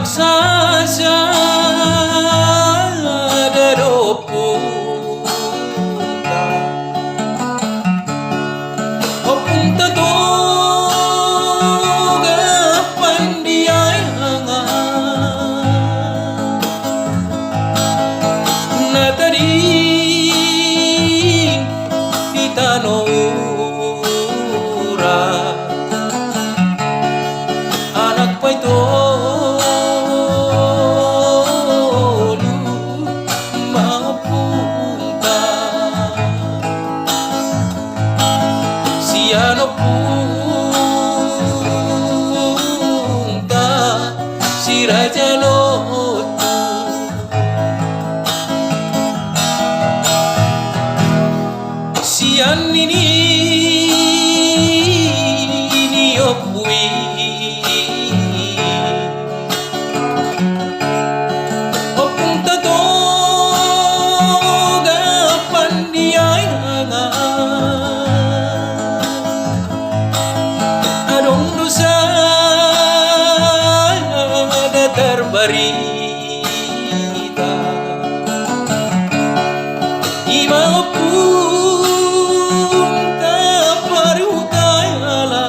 raksasa dadopunta opunta toga pandiayanga na tadi di tanora anak paito ano punta si Raja Lotu sian ini opui opunta toga pandiayanga terberita imau punta parutayala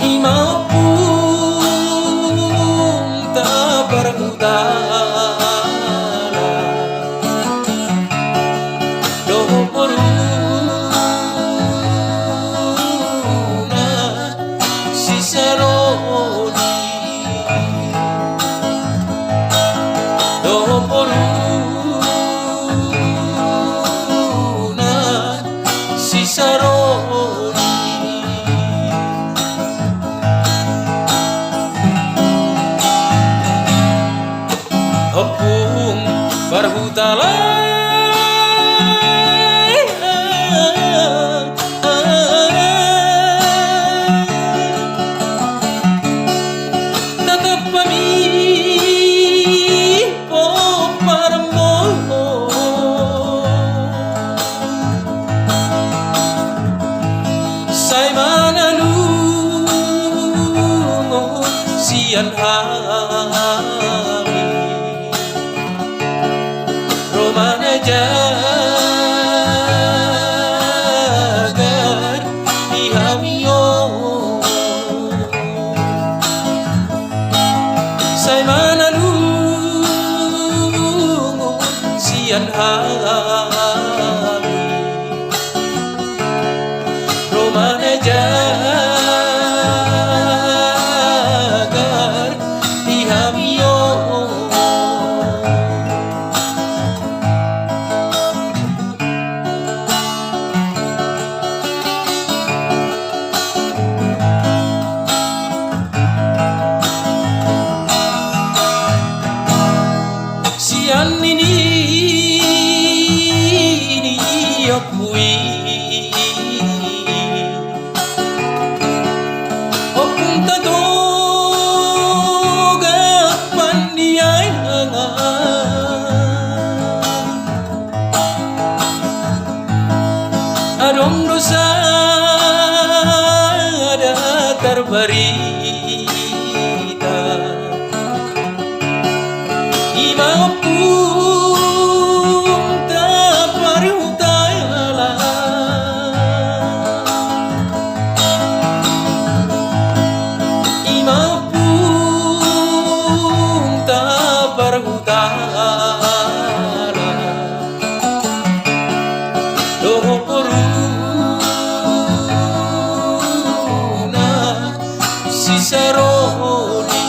imau punta parutala doho poruna sisaro opung barhutala tetap pami poparmo say mananu sian romana jagar dihamio say manalungo sian hami romana jagar dihamio sian ini opui opunta toga pandiayanga adong dosa ada terberita imau punta parutayala imau punta parutayala doho poruna sisaroni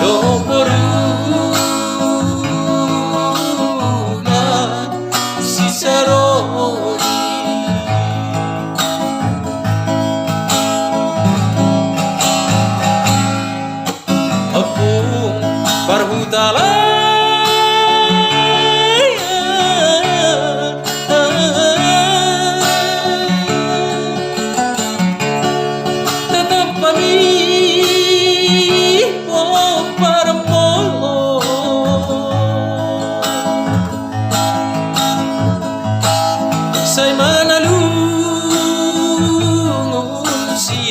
doho poruna sisaroni opung parhutala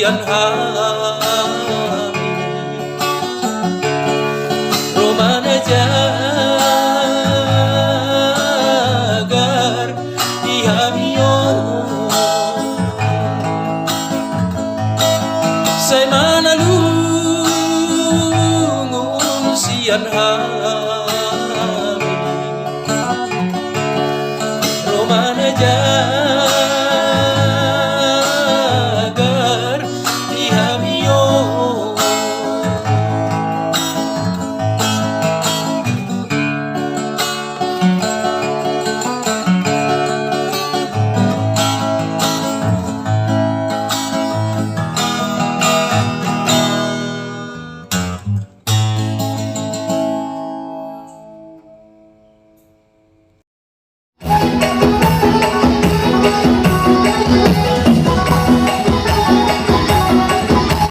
sian hami romana jagar di hamio say manalungun sian hami